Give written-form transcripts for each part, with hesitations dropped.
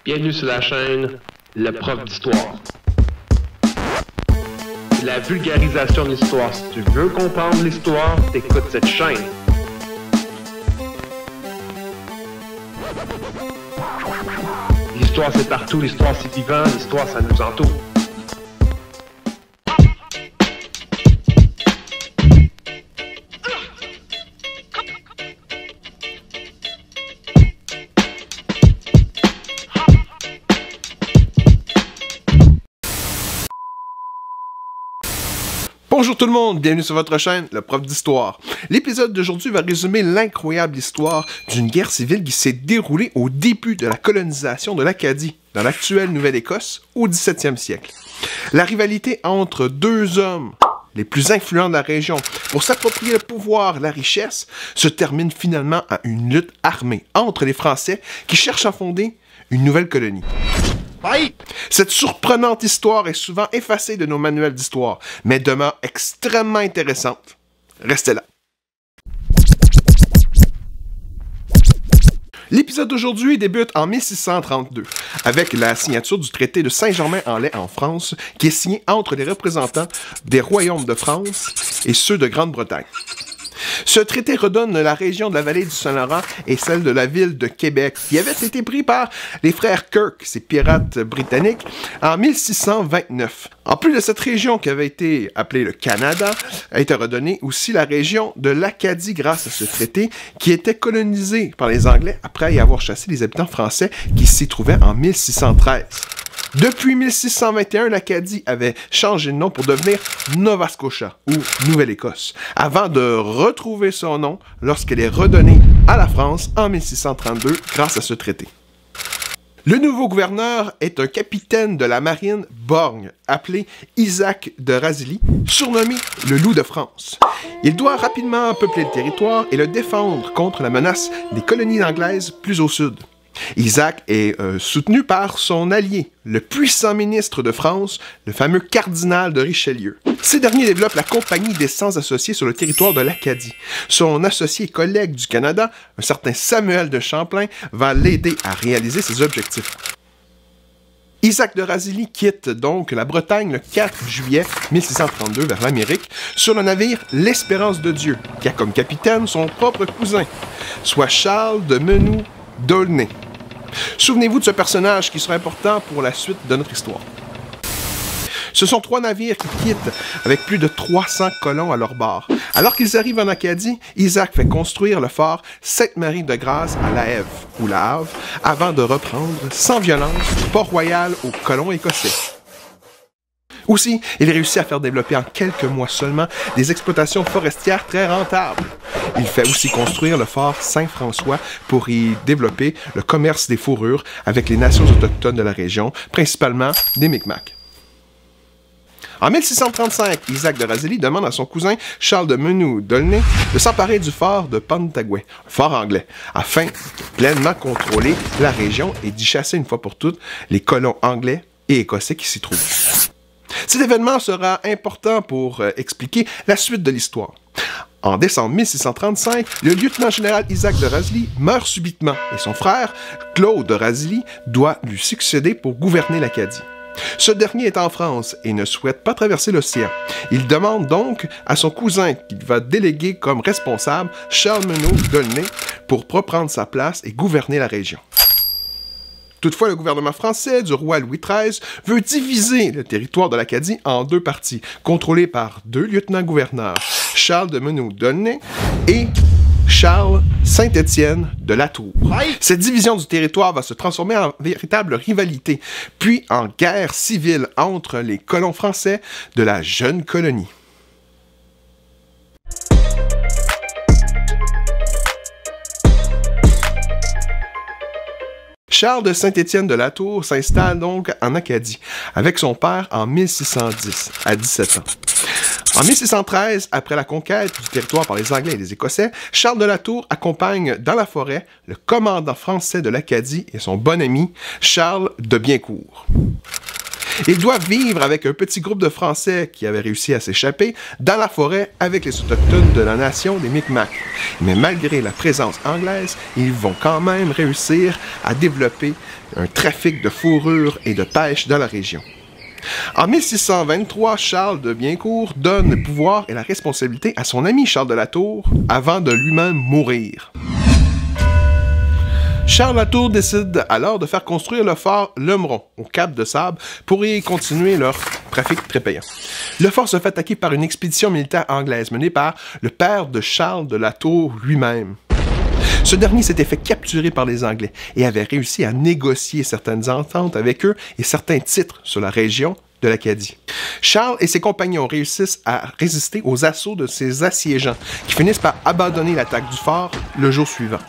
Bienvenue sur la chaîne Le Prof d'Histoire. C'est la vulgarisation de l'histoire. Si tu veux comprendre l'histoire, t'écoutes cette chaîne. L'histoire c'est partout, l'histoire c'est vivant, l'histoire ça nous entoure. Bonjour tout le monde, bienvenue sur votre chaîne, le prof d'histoire. L'épisode d'aujourd'hui va résumer l'incroyable histoire d'une guerre civile qui s'est déroulée au début de la colonisation de l'Acadie, dans l'actuelle Nouvelle-Écosse, au 17e siècle. La rivalité entre deux hommes les plus influents de la région pour s'approprier le pouvoir et la richesse se termine finalement à une lutte armée entre les Français qui cherchent à fonder une nouvelle colonie. Cette surprenante histoire est souvent effacée de nos manuels d'histoire, mais demeure extrêmement intéressante. Restez là. L'épisode d'aujourd'hui débute en 1632, avec la signature du traité de Saint-Germain-en-Laye en France, qui est signé entre les représentants des royaumes de France et ceux de Grande-Bretagne. Ce traité redonne la région de la vallée du Saint-Laurent et celle de la ville de Québec, qui avait été pris par les frères Kirk, ces pirates britanniques, en 1629. En plus de cette région qui avait été appelée le Canada, a été redonnée aussi la région de l'Acadie grâce à ce traité, qui était colonisé par les Anglais après y avoir chassé les habitants français qui s'y trouvaient en 1613. Depuis 1621, l'Acadie avait changé de nom pour devenir Nova Scotia, ou Nouvelle-Écosse, avant de retrouver son nom lorsqu'elle est redonnée à la France en 1632 grâce à ce traité. Le nouveau gouverneur est un capitaine de la marine borgne, appelé Isaac de Razilly, surnommé le Loup de France. Il doit rapidement peupler le territoire et le défendre contre la menace des colonies anglaises plus au sud. Isaac est soutenu par son allié, le puissant ministre de France, le fameux cardinal de Richelieu. Ces derniers développent la Compagnie des Sans-Associés sur le territoire de l'Acadie. Son associé et collègue du Canada, un certain Samuel de Champlain, va l'aider à réaliser ses objectifs. Isaac de Razilly quitte donc la Bretagne le 4 juillet 1632 vers l'Amérique sur le navire l'Espérance de Dieu, qui a comme capitaine son propre cousin, soit Charles de Menou d'Aulnay. Souvenez-vous de ce personnage qui sera important pour la suite de notre histoire. Ce sont trois navires qui quittent avec plus de 300 colons à leur bord. Alors qu'ils arrivent en Acadie, Isaac fait construire le fort Sainte-Marie-de-Grâce à La Hève, ou La Havre, avant de reprendre sans violence Port-Royal aux colons écossais. Aussi, il réussit à faire développer en quelques mois seulement des exploitations forestières très rentables. Il fait aussi construire le fort Saint-François pour y développer le commerce des fourrures avec les nations autochtones de la région, principalement des Micmacs. En 1635, Isaac de Razilly demande à son cousin Charles de Menou d'Aulnay de s'emparer du fort de Pentagouet, un fort anglais, afin de pleinement contrôler la région et d'y chasser une fois pour toutes les colons anglais et écossais qui s'y trouvent. Cet événement sera important pour expliquer la suite de l'histoire. En décembre 1635, le lieutenant-général Isaac de Razilly meurt subitement et son frère, Claude de Razilly, doit lui succéder pour gouverner l'Acadie. Ce dernier est en France et ne souhaite pas traverser l'océan. Il demande donc à son cousin qu'il va déléguer comme responsable, Charles Menou d'Aulnay, pour reprendre sa place et gouverner la région. Toutefois, le gouvernement français du roi Louis XIII veut diviser le territoire de l'Acadie en deux parties, contrôlées par deux lieutenants-gouverneurs, Charles de Menou d'Aulnay et Charles Saint-Étienne de Latour. Cette division du territoire va se transformer en véritable rivalité, puis en guerre civile entre les colons français de la jeune colonie. Charles de Saint-Étienne de Latour s'installe donc en Acadie, avec son père en 1610, à 17 ans. En 1613, après la conquête du territoire par les Anglais et les Écossais, Charles de Latour accompagne dans la forêt le commandant français de l'Acadie et son bon ami, Charles de Biencourt. Ils doivent vivre avec un petit groupe de Français qui avaient réussi à s'échapper dans la forêt avec les autochtones de la nation des Micmacs. Mais malgré la présence anglaise, ils vont quand même réussir à développer un trafic de fourrure et de pêche dans la région. En 1623, Charles de Biencourt donne le pouvoir et la responsabilité à son ami Charles de la Tour avant de lui-même mourir. Charles Latour décide alors de faire construire le fort Lemeron au Cap de Sable pour y continuer leur trafic très payant. Le fort se fait attaquer par une expédition militaire anglaise menée par le père de Charles de la Tour lui-même. Ce dernier s'était fait capturer par les Anglais et avait réussi à négocier certaines ententes avec eux et certains titres sur la région de l'Acadie. Charles et ses compagnons réussissent à résister aux assauts de ces assiégeants qui finissent par abandonner l'attaque du fort le jour suivant.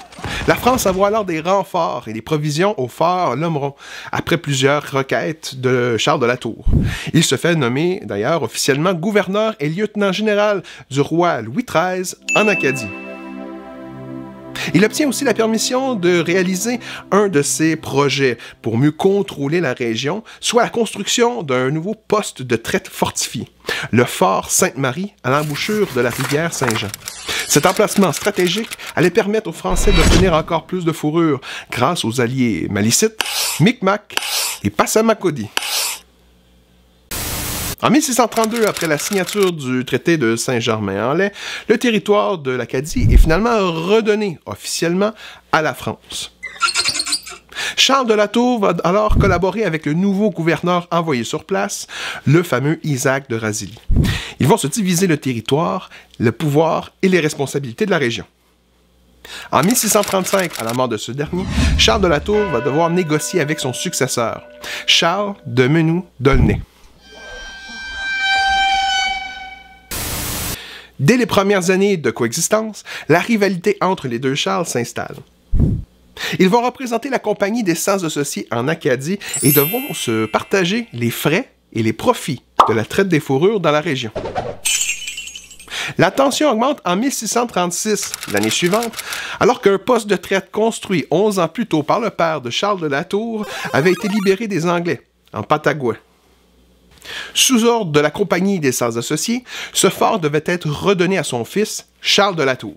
La France envoie alors des renforts et des provisions au fort Lemeron, après plusieurs requêtes de Charles de la Tour. Il se fait nommer d'ailleurs officiellement gouverneur et lieutenant général du roi Louis XIII en Acadie. Il obtient aussi la permission de réaliser un de ses projets pour mieux contrôler la région, soit la construction d'un nouveau poste de traite fortifié, le fort Sainte-Marie à l'embouchure de la rivière Saint-Jean. Cet emplacement stratégique allait permettre aux Français d'obtenir encore plus de fourrure grâce aux alliés malicites, Micmacs et Passamaquoddy. En 1632, après la signature du traité de Saint-Germain-en-Laye, le territoire de l'Acadie est finalement redonné officiellement à la France. Charles de la Tour va alors collaborer avec le nouveau gouverneur envoyé sur place, le fameux Isaac de Razilly. Ils vont se diviser le territoire, le pouvoir et les responsabilités de la région. En 1635, à la mort de ce dernier, Charles de la Tour va devoir négocier avec son successeur, Charles de Menou-d'Aulnay. Dès les premières années de coexistence, la rivalité entre les deux Charles s'installe. Ils vont représenter la Compagnie des Sans-Associés en Acadie et devront se partager les frais et les profits de la traite des fourrures dans la région. La tension augmente en 1636, l'année suivante, alors qu'un poste de traite construit 11 ans plus tôt par le père de Charles de la Tour avait été libéré des Anglais, en Patagouet. Sous ordre de la Compagnie des Sans-Associés, ce fort devait être redonné à son fils, Charles de la Tour.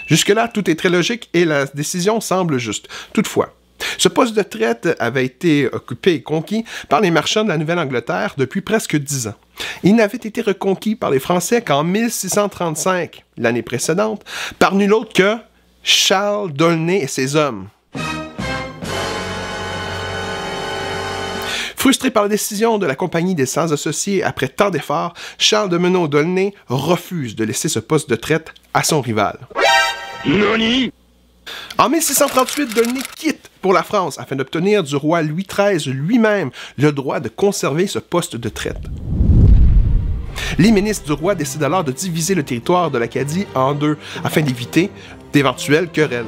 Jusque-là, tout est très logique et la décision semble juste. Toutefois, ce poste de traite avait été occupé et conquis par les marchands de la Nouvelle-Angleterre depuis presque 10 ans. Il n'avait été reconquis par les Français qu'en 1635, l'année précédente, par nul autre que Charles d'Aulnay et ses hommes. Frustré par la décision de la Compagnie des Sans-Associés après tant d'efforts, Charles de Menou-d'Aulnay refuse de laisser ce poste de traite à son rival. Noni! En 1638, d'Aulnay quitte pour la France afin d'obtenir du roi Louis XIII lui-même le droit de conserver ce poste de traite. Les ministres du roi décident alors de diviser le territoire de l'Acadie en deux afin d'éviter d'éventuelles querelles.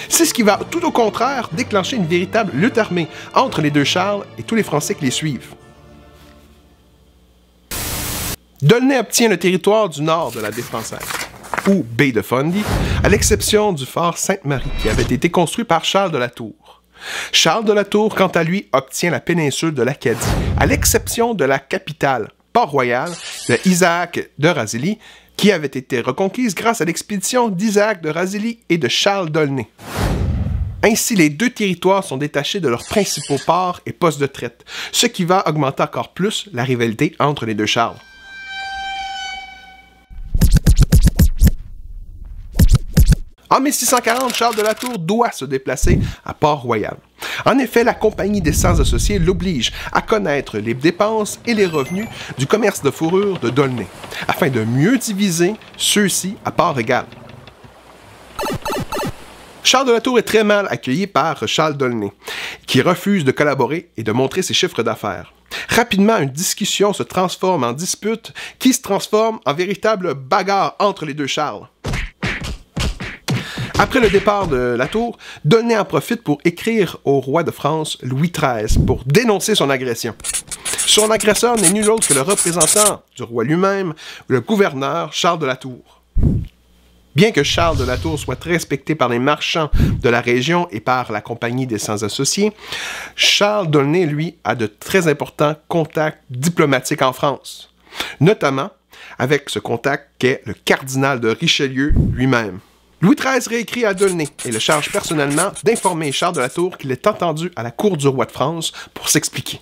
C'est ce qui va, tout au contraire, déclencher une véritable lutte armée entre les deux Charles et tous les Français qui les suivent. d'Aulnay obtient le territoire du nord de la baie française, ou baie de Fundy, à l'exception du fort Sainte-Marie qui avait été construit par Charles de la Tour. Charles de la Tour, quant à lui, obtient la péninsule de l'Acadie, à l'exception de la capitale, Port-Royal, de Isaac de Razilly, qui avait été reconquise grâce à l'expédition d'Isaac de Razilly et de Charles d'Aulnay. Ainsi, les deux territoires sont détachés de leurs principaux ports et postes de traite, ce qui va augmenter encore plus la rivalité entre les deux Charles. En 1640, Charles de la Tour doit se déplacer à Port-Royal. En effet, la Compagnie des Sans-Associés l'oblige à connaître les dépenses et les revenus du commerce de fourrure de d'Aulnay, afin de mieux diviser ceux-ci à part égale. Charles de la Tour est très mal accueilli par Charles d'Aulnay, qui refuse de collaborer et de montrer ses chiffres d'affaires. Rapidement, une discussion se transforme en dispute qui se transforme en véritable bagarre entre les deux Charles. Après le départ de la Tour, d'Aulnay en profite pour écrire au roi de France, Louis XIII, pour dénoncer son agression. Son agresseur n'est nul autre que le représentant du roi lui-même, le gouverneur Charles de la Tour. Bien que Charles de la Tour soit très respecté par les marchands de la région et par la Compagnie des 100 associés, Charles d'Aulnay, lui, a de très importants contacts diplomatiques en France, notamment avec ce contact qu'est le cardinal de Richelieu lui-même. Louis XIII réécrit à d'Aulnay et le charge personnellement d'informer Charles de la Tour qu'il est entendu à la cour du roi de France pour s'expliquer.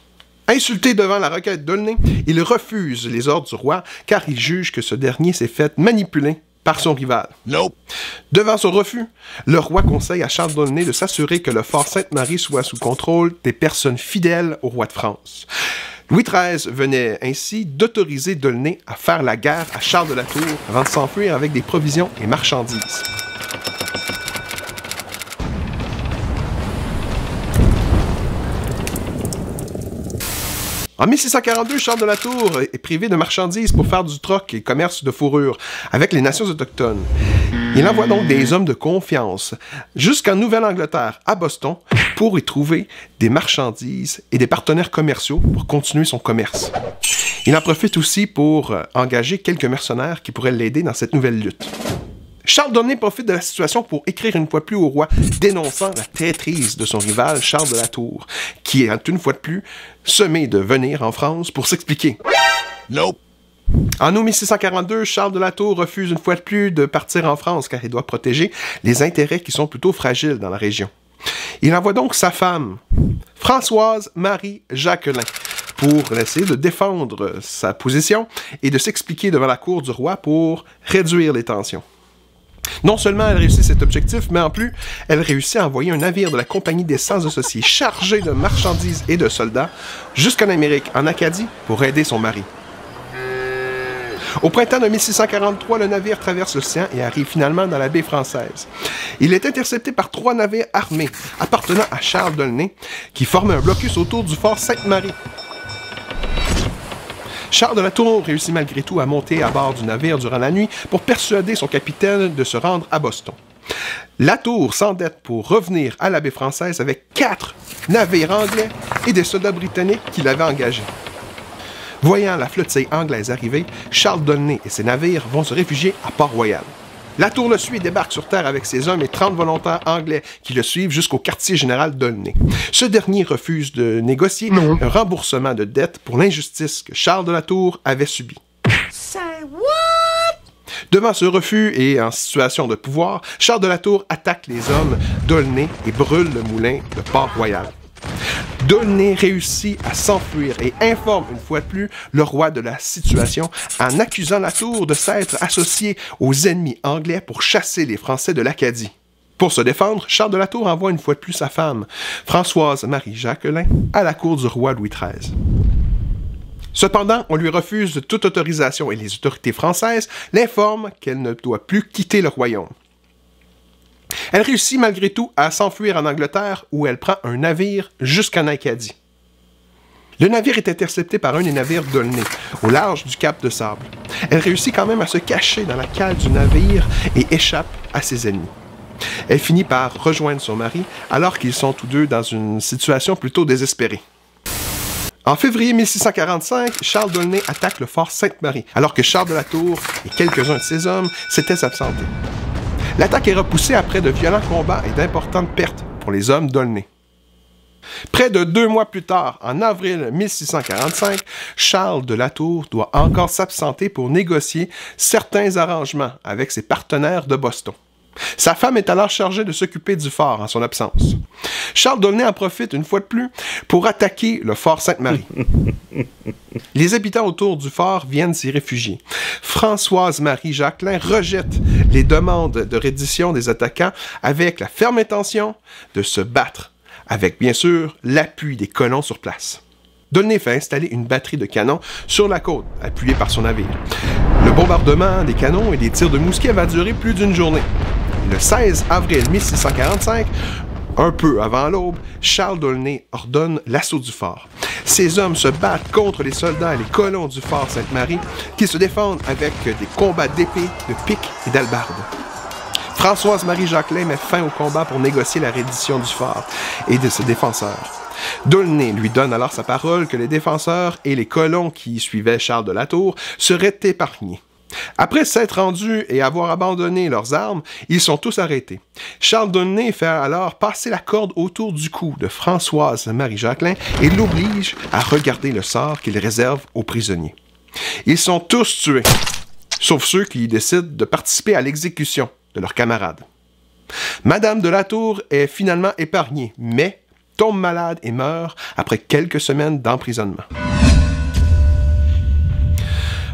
Insulté devant la requête d'Aulnay, il refuse les ordres du roi car il juge que ce dernier s'est fait manipuler par son rival. Nope. Devant son refus, le roi conseille à Charles d'Aulnay de s'assurer que le fort Sainte-Marie soit sous contrôle des personnes fidèles au roi de France. Louis XIII venait ainsi d'autoriser d'Aulnay à faire la guerre à Charles de la Tour avant de s'enfuir avec des provisions et marchandises. En 1642, Charles de la Tour est privé de marchandises pour faire du troc et commerce de fourrure avec les nations autochtones. Il envoie donc des hommes de confiance jusqu'en Nouvelle-Angleterre, à Boston, pour y trouver des marchandises et des partenaires commerciaux pour continuer son commerce. Il en profite aussi pour engager quelques mercenaires qui pourraient l'aider dans cette nouvelle lutte. Charles d'Aulnay profite de la situation pour écrire une fois de plus au roi, dénonçant la traîtrise de son rival Charles de la Tour, qui est une fois de plus sommé de venir en France pour s'expliquer. Nope. En août 1642, Charles de la Tour refuse une fois de plus de partir en France car il doit protéger les intérêts qui sont plutôt fragiles dans la région. Il envoie donc sa femme, Françoise Marie Jacquelin, pour essayer de défendre sa position et de s'expliquer devant la cour du roi pour réduire les tensions. Non seulement elle réussit cet objectif, mais en plus, elle réussit à envoyer un navire de la Compagnie des 100 associés chargé de marchandises et de soldats jusqu'en Amérique, en Acadie, pour aider son mari. Au printemps de 1643, le navire traverse l'océan et arrive finalement dans la baie française. Il est intercepté par 3 navires armés appartenant à Charles d'Aulnay, qui forment un blocus autour du fort Sainte-Marie. Charles de la Tour réussit malgré tout à monter à bord du navire durant la nuit pour persuader son capitaine de se rendre à Boston. La Tour s'endette pour revenir à la baie française avec 4 navires anglais et des soldats britanniques qu'il avait engagés. Voyant la flottille anglaise arriver, Charles d'Aulnay et ses navires vont se réfugier à Port-Royal. La Tour le suit et débarque sur terre avec ses hommes et 30 volontaires anglais qui le suivent jusqu'au quartier général d'Aulnay. Ce dernier refuse de négocier un remboursement de dettes pour l'injustice que Charles de la Tour avait subie. Devant ce refus et en situation de pouvoir, Charles de la Tour attaque les hommes d'Aulnay et brûle le moulin de Port-Royal. d'Aulnay réussit à s'enfuir et informe une fois de plus le roi de la situation en accusant la tour de s'être associée aux ennemis anglais pour chasser les Français de l'Acadie. Pour se défendre, Charles de la Tour envoie une fois de plus sa femme, Françoise Marie Jacquelin, à la cour du roi Louis XIII. Cependant, on lui refuse toute autorisation et les autorités françaises l'informent qu'elle ne doit plus quitter le royaume. Elle réussit malgré tout à s'enfuir en Angleterre où elle prend un navire jusqu'en Acadie. Le navire est intercepté par un des navires d'Aulnay, au large du cap de Sable. Elle réussit quand même à se cacher dans la cale du navire et échappe à ses ennemis. Elle finit par rejoindre son mari alors qu'ils sont tous deux dans une situation plutôt désespérée. En février 1645, Charles d'Aulnay attaque le fort Sainte-Marie, alors que Charles de la Tour et quelques-uns de ses hommes s'étaient absentés. L'attaque est repoussée après de violents combats et d'importantes pertes pour les hommes d'Aulnay. Près de 2 mois plus tard, en avril 1645, Charles de la Tour doit encore s'absenter pour négocier certains arrangements avec ses partenaires de Boston. Sa femme est alors chargée de s'occuper du fort en son absence. Charles d'Aulnay en profite une fois de plus pour attaquer le fort Sainte-Marie. Les habitants autour du fort viennent s'y réfugier. Françoise Marie Jacquelin rejette les demandes de reddition des attaquants avec la ferme intention de se battre, avec bien sûr l'appui des colons sur place. d'Aulnay fait installer une batterie de canons sur la côte, appuyée par son navire. Le bombardement des canons et des tirs de mousquet va durer plus d'une journée. Le 16 avril 1645, un peu avant l'aube, Charles d'Aulnay ordonne l'assaut du fort. Ses hommes se battent contre les soldats et les colons du fort Sainte-Marie qui se défendent avec des combats d'épée, de piques et d'albardes. Françoise Marie Jacquelin met fin au combat pour négocier la reddition du fort et de ses défenseurs. d'Aulnay lui donne alors sa parole que les défenseurs et les colons qui suivaient Charles de la Tour seraient épargnés. Après s'être rendus et avoir abandonné leurs armes, ils sont tous arrêtés. Charles d'Aulnay fait alors passer la corde autour du cou de Françoise Marie-Jacquelin et l'oblige à regarder le sort qu'il réserve aux prisonniers. Ils sont tous tués, sauf ceux qui décident de participer à l'exécution de leurs camarades. Madame de la Tour est finalement épargnée, mais tombe malade et meurt après quelques semaines d'emprisonnement.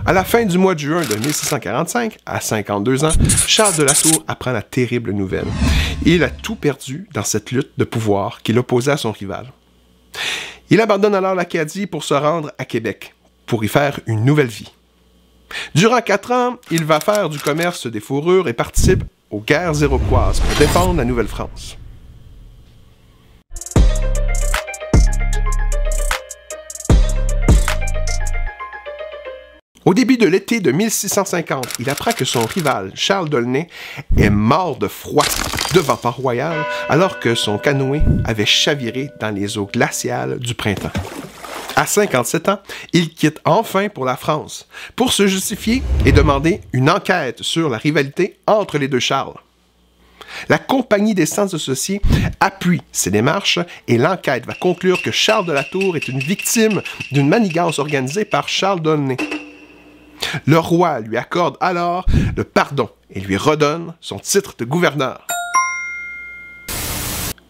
À la fin du mois de juin de 1645, à 52 ans, Charles de la Tour apprend la terrible nouvelle. Il a tout perdu dans cette lutte de pouvoir qui l'opposait à son rival. Il abandonne alors l'Acadie pour se rendre à Québec, pour y faire une nouvelle vie. Durant 4 ans, il va faire du commerce des fourrures et participe aux guerres iroquoises pour défendre la Nouvelle-France. Au début de l'été de 1650, il apprend que son rival, Charles d'Aulnay, est mort de froid devant Port-Royal alors que son canoë avait chaviré dans les eaux glaciales du printemps. À 57 ans, il quitte enfin pour la France, pour se justifier et demander une enquête sur la rivalité entre les deux Charles. La Compagnie des 100 associés appuie ces démarches et l'enquête va conclure que Charles de la Tour est une victime d'une manigance organisée par Charles d'Aulnay. Le roi lui accorde alors le pardon et lui redonne son titre de gouverneur.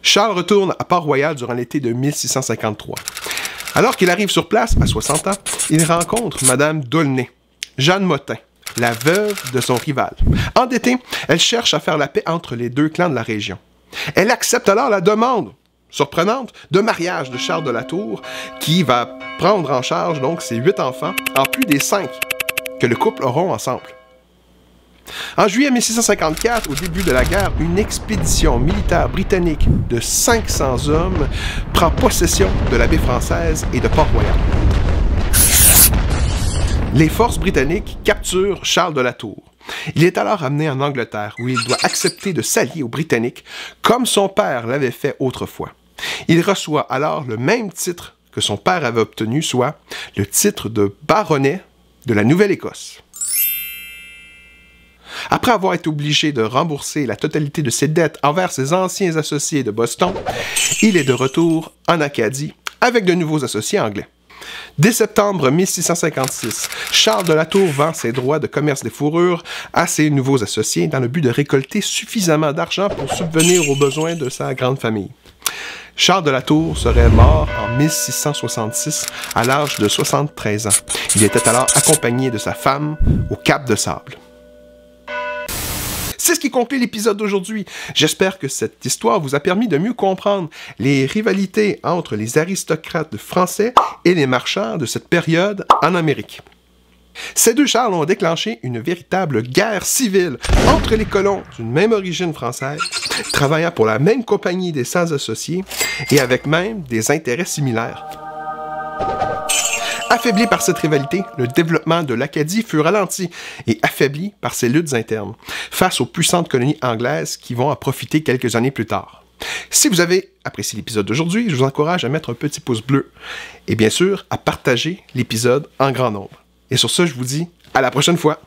Charles retourne à Port-Royal durant l'été de 1653. Alors qu'il arrive sur place, à 60 ans, il rencontre Madame d'Aulnay, Jeanne Motin, la veuve de son rival. Endettée, elle cherche à faire la paix entre les deux clans de la région. Elle accepte alors la demande, surprenante, de mariage de Charles de la Tour, qui va prendre en charge donc ses 8 enfants, en plus des 5 que le couple auront ensemble. En juillet 1654, au début de la guerre, une expédition militaire britannique de 500 hommes prend possession de la baie française et de Port-Royal. Les forces britanniques capturent Charles de la Tour. Il est alors amené en Angleterre, où il doit accepter de s'allier aux Britanniques, comme son père l'avait fait autrefois. Il reçoit alors le même titre que son père avait obtenu, soit le titre de baronnet de la Nouvelle-Écosse. Après avoir été obligé de rembourser la totalité de ses dettes envers ses anciens associés de Boston, il est de retour en Acadie avec de nouveaux associés anglais. Dès septembre 1656, Charles de la Tour vend ses droits de commerce des fourrures à ses nouveaux associés dans le but de récolter suffisamment d'argent pour subvenir aux besoins de sa grande famille. Charles de la Tour serait mort en 1666 à l'âge de 73 ans. Il était alors accompagné de sa femme au Cap de Sable. C'est ce qui conclut l'épisode d'aujourd'hui. J'espère que cette histoire vous a permis de mieux comprendre les rivalités entre les aristocrates français et les marchands de cette période en Amérique. Ces deux Charles ont déclenché une véritable guerre civile entre les colons d'une même origine française, travaillant pour la même compagnie des 100 associés et avec même des intérêts similaires. Affaibli par cette rivalité, le développement de l'Acadie fut ralenti et affaibli par ses luttes internes, face aux puissantes colonies anglaises qui vont en profiter quelques années plus tard. Si vous avez apprécié l'épisode d'aujourd'hui, je vous encourage à mettre un petit pouce bleu et bien sûr à partager l'épisode en grand nombre. Et sur ce, je vous dis à la prochaine fois!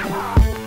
Wow.